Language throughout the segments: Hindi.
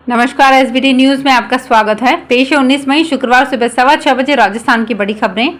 नमस्कार, एसबीटी न्यूज में आपका स्वागत है। पेश है 19 मई शुक्रवार सुबह 6:15 बजे राजस्थान की बड़ी खबरें।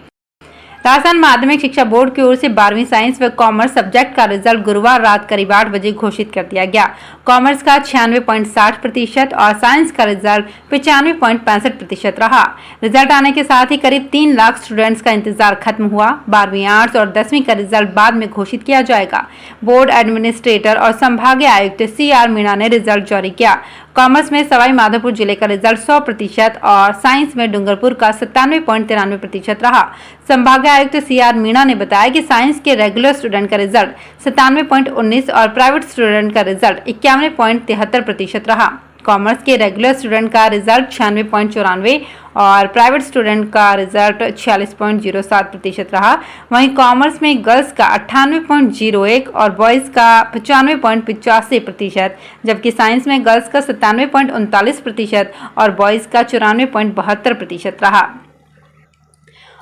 राजस्थान माध्यमिक शिक्षा बोर्ड की ओर से 12वीं साइंस व कॉमर्स सब्जेक्ट का रिजल्ट गुरुवार रात करीब 8 बजे घोषित कर दिया गया। कॉमर्स का 96.60% और साइंस का रिजल्ट 95.65% रहा। रिजल्ट आने के साथ ही करीब 3 लाख स्टूडेंट्स का इंतजार खत्म हुआ। 12वीं आर्ट्स और 10वीं का रिजल्ट बाद में घोषित किया जाएगा। बोर्ड एडमिनिस्ट्रेटर और संभागीय आयुक्त CR मीणा ने रिजल्ट जारी किया। कॉमर्स में सवाई माधोपुर जिले का रिजल्ट 100% और साइंस में डूंगरपुर का 97.93% रहा। संभागीय आयुक्त CR मीणा ने बताया कि साइंस के रेगुलर स्टूडेंट का रिजल्ट 97.19 और प्राइवेट स्टूडेंट का रिजल्ट 91.73% रहा। कॉमर्स के रेगुलर स्टूडेंट का रिजल्ट 96.94 और प्राइवेट स्टूडेंट का रिजल्ट 46.07% रहा। वहीं कॉमर्स में गर्ल्स का 98.01 और बॉयज का 95.85%, जबकि साइंस में गर्ल्स का 97.39% और बॉयज का 94.72% रहा।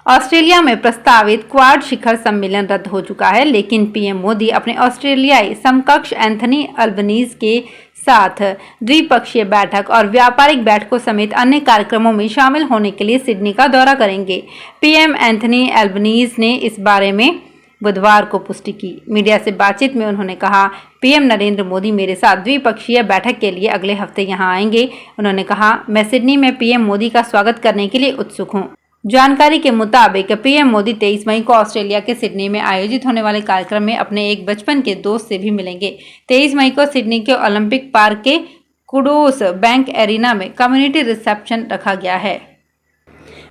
ऑस्ट्रेलिया में प्रस्तावित क्वाड शिखर सम्मेलन रद्द हो चुका है, लेकिन पीएम मोदी अपने ऑस्ट्रेलियाई समकक्ष एंथनी अल्बनीज के साथ द्विपक्षीय बैठक और व्यापारिक बैठकों समेत अन्य कार्यक्रमों में शामिल होने के लिए सिडनी का दौरा करेंगे। पीएम एंथनी अल्बनीज ने इस बारे में बुधवार को पुष्टि की। मीडिया से बातचीत में उन्होंने कहा, पीएम नरेंद्र मोदी मेरे साथ द्विपक्षीय बैठक के लिए अगले हफ्ते यहां आएंगे। उन्होंने कहा, मैं सिडनी में पीएम मोदी का स्वागत करने के लिए उत्सुक हूं। जानकारी के मुताबिक पीएम मोदी 23 मई को ऑस्ट्रेलिया के सिडनी में आयोजित होने वाले कार्यक्रम में अपने एक बचपन के दोस्त से भी मिलेंगे। 23 मई को सिडनी के ओलंपिक पार्क के कुडोस बैंक एरिना में कम्युनिटी रिसेप्शन रखा गया है।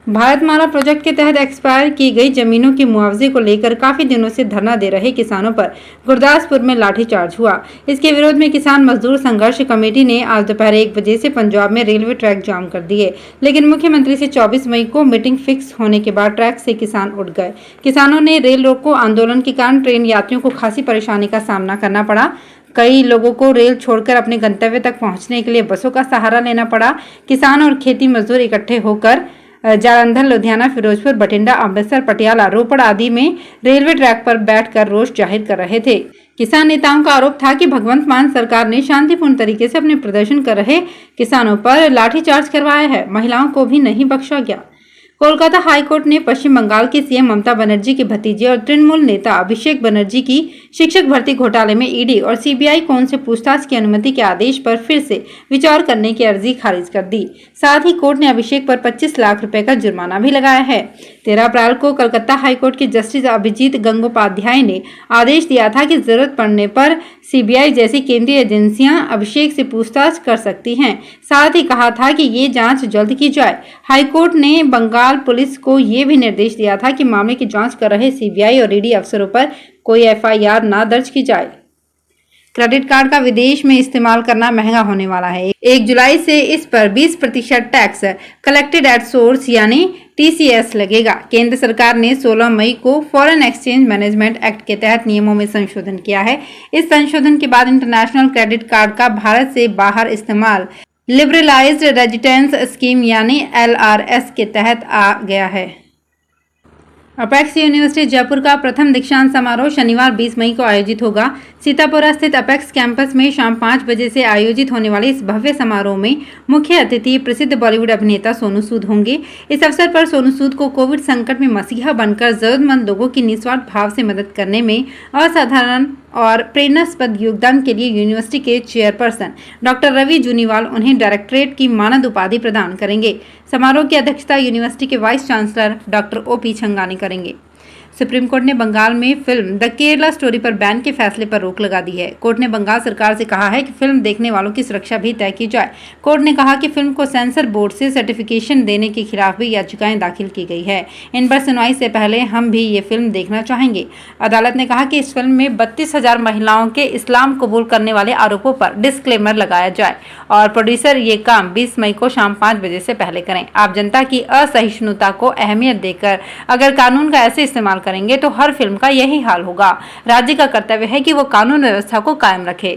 भारतमाला प्रोजेक्ट के तहत एक्सपायर की गई जमीनों के मुआवजे को लेकर काफी दिनों से धरना दे रहे किसानों पर गुरदासपुर में लाठीचार्ज हुआ। इसके विरोध में किसान मजदूर संघर्ष कमेटी ने आज दोपहर 1 बजे से पंजाब में रेलवे ट्रैक जाम कर दिए, लेकिन मुख्यमंत्री से 24 मई को मीटिंग फिक्स होने के बाद ट्रैक से किसान उठ गए। किसानों ने रेल रोको आंदोलन के कारण ट्रेन यात्रियों को खासी परेशानी का सामना करना पड़ा। कई लोगों को रेल छोड़कर अपने गंतव्य तक पहुंचने के लिए बसों का सहारा लेना पड़ा। किसान और खेती मजदूर इकट्ठे होकर जालंधर, लुधियाना, फिरोजपुर, बठिंडा, अमृतसर, पटियाला, रोपड़ आदि में रेलवे ट्रैक पर बैठकर रोष जाहिर कर रहे थे। किसान नेताओं का आरोप था कि भगवंत मान सरकार ने शांतिपूर्ण तरीके से अपने प्रदर्शन कर रहे किसानों पर लाठीचार्ज करवाया है। महिलाओं को भी नहीं बख्शा गया। कोलकाता हाईकोर्ट ने पश्चिम बंगाल की सीएम ममता बनर्जी के भतीजे और तृणमूल नेता अभिषेक बनर्जी की शिक्षक भर्ती घोटाले में ईडी और सीबीआई को उनसे पूछताछ की अनुमति के आदेश पर फिर से विचार करने की अर्जी खारिज कर दी। साथ ही कोर्ट ने अभिषेक पर 25 लाख रुपए का जुर्माना भी लगाया है। 13 अप्रैल को कलकत्ता हाईकोर्ट के जस्टिस अभिजीत गंगोपाध्याय ने आदेश दिया था कि जरूरत पड़ने पर सीबीआई जैसी केंद्रीय एजेंसियां अभिषेक से पूछताछ कर सकती हैं। साथ ही कहा था कि ये जांच जल्द की जाए। हाईकोर्ट ने बंगाल पुलिस को ये भी निर्देश दिया था कि मामले की जांच कर रहे सीबीआई और ईडी अफसरों पर कोई एफआईआर न दर्ज की जाए। क्रेडिट कार्ड का विदेश में इस्तेमाल करना महंगा होने वाला है। 1 जुलाई से इस पर 20% टैक्स कलेक्टेड एट सोर्स यानी TCS लगेगा। केंद्र सरकार ने 16 मई को फॉरेन एक्सचेंज मैनेजमेंट एक्ट के तहत नियमों में संशोधन किया है। इस संशोधन के बाद इंटरनेशनल क्रेडिट कार्ड का भारत से बाहर इस्तेमाल लिबरलाइज्ड रेजिडेंस स्कीम यानी LRS के तहत आ गया है। अपेक्स यूनिवर्सिटी जयपुर का प्रथम दीक्षांत समारोह शनिवार 20 मई को आयोजित होगा। सीतापुरा स्थित अपेक्स कैंपस में शाम 5 बजे से आयोजित होने वाले इस भव्य समारोह में मुख्य अतिथि प्रसिद्ध बॉलीवुड अभिनेता सोनू सूद होंगे। इस अवसर पर सोनू सूद को कोविड संकट में मसीहा बनकर जरूरतमंद लोगों की निस्वार्थ भाव से मदद करने में असाधारण और प्रेरणास्पद योगदान के लिए यूनिवर्सिटी के चेयरपर्सन डॉक्टर रवि जूनीवाल उन्हें डायरेक्टरेट की मानद उपाधि प्रदान करेंगे। समारोह की अध्यक्षता यूनिवर्सिटी के vice chancellor doctor OP Changani करेंगे। सुप्रीम कोर्ट ने बंगाल में फिल्म द केरला स्टोरी पर बैन के फैसले पर रोक लगा दी है। कोर्ट ने बंगाल सरकार से कहा है कि फिल्म देखने वालों की सुरक्षा भी तय की जाए। कोर्ट ने कहा कि फिल्म को सेंसर बोर्ड से सर्टिफिकेशन देने के खिलाफ भी याचिकाएं दाखिल की गई है। इन पर सुनवाई से पहले हम भी ये फिल्म देखना चाहेंगे। अदालत ने कहा कि इस फिल्म में 32,000 महिलाओं के इस्लाम कबूल करने वाले आरोपों पर डिस्क्लेमर लगाया जाए और प्रोड्यूसर ये काम 20 मई को शाम 5 बजे से पहले करें। आप जनता की असहिष्णुता को अहमियत देकर अगर कानून का ऐसे इस्तेमाल करेंगे तो हर फिल्म का यही हाल होगा। राज्य का कर्तव्य है कि वो कानून व्यवस्था को कायम रखे।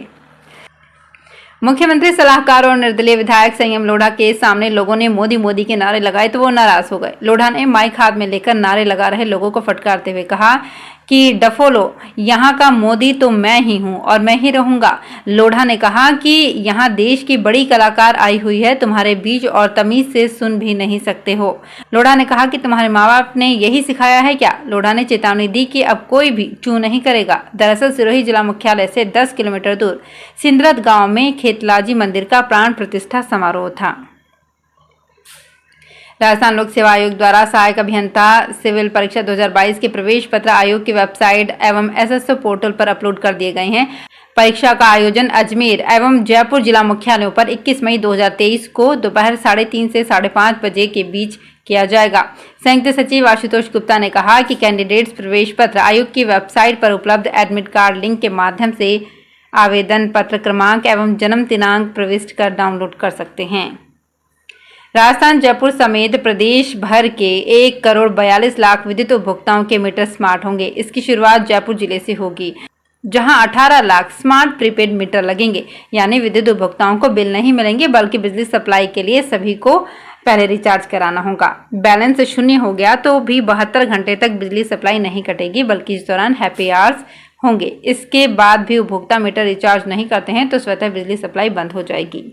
मुख्यमंत्री सलाहकार और निर्दलीय विधायक संयम लोढ़ा के सामने लोगों ने मोदी मोदी के नारे लगाए तो वो नाराज हो गए। लोढ़ा ने माइक हाथ में लेकर नारे लगा रहे लोगों को फटकारते हुए कहा कि डफोलो, यहाँ का मोदी तो मैं ही हूँ और मैं ही रहूंगा। लोढ़ा ने कहा कि यहाँ देश की बड़ी कलाकार आई हुई है, तुम्हारे बीच और तमीज से सुन भी नहीं सकते हो। लोढ़ा ने कहा कि तुम्हारे माँ बाप ने यही सिखाया है क्या? लोढ़ा ने चेतावनी दी कि अब कोई भी चू नहीं करेगा। दरअसल सिरोही जिला मुख्यालय से 10 किलोमीटर दूर सिंदरत गांव में खेतलाजी मंदिर का प्राण प्रतिष्ठा समारोह था। राजस्थान लोक सेवा आयोग द्वारा सहायक अभियंता सिविल परीक्षा 2022 के प्रवेश पत्र आयोग की वेबसाइट एवं एसएसओ पोर्टल पर अपलोड कर दिए गए हैं। परीक्षा का आयोजन अजमेर एवं जयपुर जिला मुख्यालयों पर 21 मई 2023 को दोपहर 3:30 से 5:30 बजे के बीच किया जाएगा। संयुक्त सचिव आशुतोष गुप्ता ने कहा कि कैंडिडेट्स प्रवेश पत्र आयोग की वेबसाइट पर उपलब्ध एडमिट कार्ड लिंक के माध्यम से आवेदन पत्र क्रमांक एवं जन्म दिनांक प्रविष्ट कर डाउनलोड कर सकते हैं। राजस्थान जयपुर समेत प्रदेश भर के 1,42,00,000 विद्युत उपभोक्ताओं के मीटर स्मार्ट होंगे। इसकी शुरुआत जयपुर जिले से होगी, जहां 18 लाख स्मार्ट प्रीपेड मीटर लगेंगे। यानी विद्युत उपभोक्ताओं को बिल नहीं मिलेंगे, बल्कि बिजली सप्लाई के लिए सभी को पहले रिचार्ज कराना होगा। बैलेंस शून्य हो गया तो भी 72 घंटे तक बिजली सप्लाई नहीं कटेगी, बल्कि इस दौरान हैप्पी आवर्स होंगे। इसके बाद भी उपभोक्ता मीटर रिचार्ज नहीं करते हैं तो स्वतः बिजली सप्लाई बंद हो जाएगी।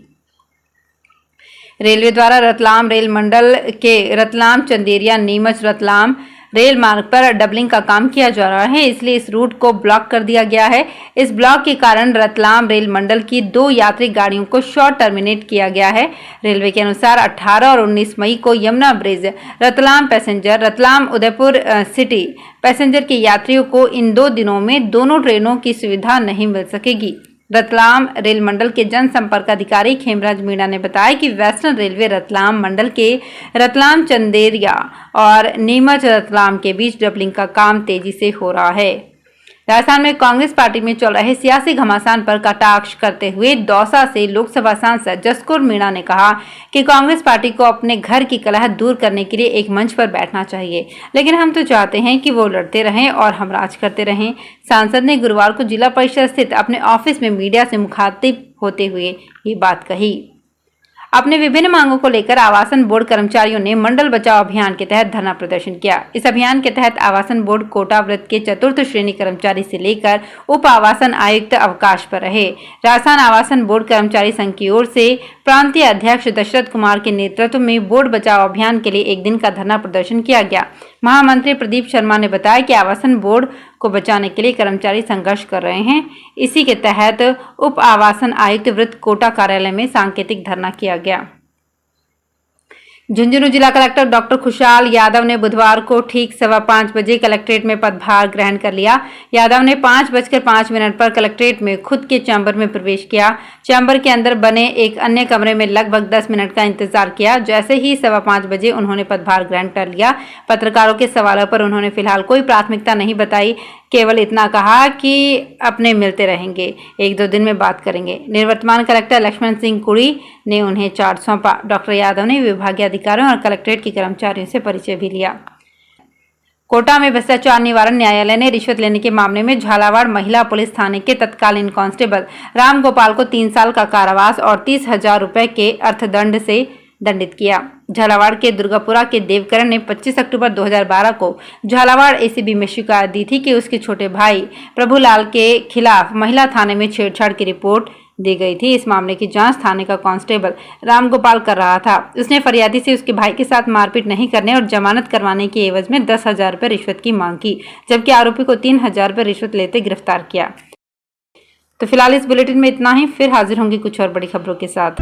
रेलवे द्वारा रतलाम रेल मंडल के रतलाम चंदेरिया नीमच रतलाम रेल मार्ग पर डबलिंग का काम किया जा रहा है, इसलिए इस रूट को ब्लॉक कर दिया गया है। इस ब्लॉक के कारण रतलाम रेल मंडल की 2 यात्री गाड़ियों को शॉर्ट टर्मिनेट किया गया है। रेलवे के अनुसार 18 और 19 मई को Yamuna bridge Ratlam passenger Ratlam Udaipur city passenger के यात्रियों को इन 2 दिनों में दोनों ट्रेनों की सुविधा नहीं मिल सकेगी। रतलाम रेल मंडल के जनसंपर्क अधिकारी खेमराज मीणा ने बताया कि वेस्टर्न रेलवे रतलाम मंडल के रतलाम चंदेरिया और नीमच रतलाम के बीच डबलिंग का काम तेजी से हो रहा है। राजस्थान में कांग्रेस पार्टी में चल रहे सियासी घमासान पर कटाक्ष करते हुए दौसा से लोकसभा सांसद जसकुर मीणा ने कहा कि कांग्रेस पार्टी को अपने घर की कलह दूर करने के लिए एक मंच पर बैठना चाहिए, लेकिन हम तो चाहते हैं कि वो लड़ते रहें और हम राज करते रहें। सांसद ने गुरुवार को जिला परिषद स्थित अपने ऑफिस में मीडिया से मुखातिब होते हुए ये बात कही। अपने विभिन्न मांगों को लेकर आवासन बोर्ड कर्मचारियों ने मंडल बचाओ अभियान के तहत धरना प्रदर्शन किया। इस अभियान के तहत आवासन बोर्ड कोटा वृत्त के चतुर्थ श्रेणी कर्मचारी से लेकर उप आवासन आयुक्त अवकाश पर रहे। राजस्थान आवासन बोर्ड कर्मचारी संघ की ओर से प्रांतीय अध्यक्ष दशरथ कुमार के नेतृत्व में बोर्ड बचाओ अभियान के लिए एक दिन का धरना प्रदर्शन किया गया। महामंत्री प्रदीप शर्मा ने बताया कि आवासन बोर्ड को बचाने के लिए कर्मचारी संघर्ष कर रहे हैं। इसी के तहत उप आवासन आयुक्त वृत्त कोटा कार्यालय में सांकेतिक धरना किया गया। झुंझुनू जिला कलेक्टर डॉक्टर खुशहाल यादव ने बुधवार को ठीक 5:15 बजे कलेक्ट्रेट में पदभार ग्रहण कर लिया। यादव ने 5:05 पर कलेक्ट्रेट में खुद के चैम्बर में प्रवेश किया। चैम्बर के अंदर बने एक अन्य कमरे में लगभग 10 मिनट का इंतजार किया। जैसे ही 5:15 बजे उन्होंने पदभार ग्रहण कर लिया। पत्रकारों के सवालों पर उन्होंने फिलहाल कोई प्राथमिकता नहीं बताई, केवल इतना कहा कि अपने मिलते रहेंगे, 1-2 दिन में बात करेंगे। निवर्तमान कलेक्टर लक्ष्मण सिंह कुड़ी ने उन्हें चार्ज सौंपा। डॉक्टर यादव ने विभागीय अधिकारियों और कलेक्ट्रेट के कर्मचारियों से परिचय भी लिया। कोटा में भ्रष्टाचार निवारण न्यायालय ने रिश्वत लेने के मामले में झालावाड़ महिला पुलिस थाने के तत्कालीन कांस्टेबल राम गोपाल को 3 साल का कारावास और 30,000 रुपए के अर्थदंड से दंडित किया। झालावाड़ के दुर्गापुरा के देवकरण ने 25 अक्टूबर 2012 को झालावाड़ एसीबी में शिकायत दी थी कि उसके छोटे भाई प्रभुलाल के खिलाफ महिला थाने में छेड़छाड़ की रिपोर्ट दी गई थी। इस मामले की जांच थाने का कांस्टेबल रामगोपाल कर रहा था। उसने फरियादी से उसके भाई के साथ मारपीट नहीं करने और जमानत करवाने के एवज में 10,000 रुपए रिश्वत की मांग की, जबकि आरोपी को 3,000 रुपए रिश्वत लेते गिरफ्तार किया। तो फिलहाल इस बुलेटिन में इतना ही। फिर हाजिर होंगे कुछ और बड़ी खबरों के साथ।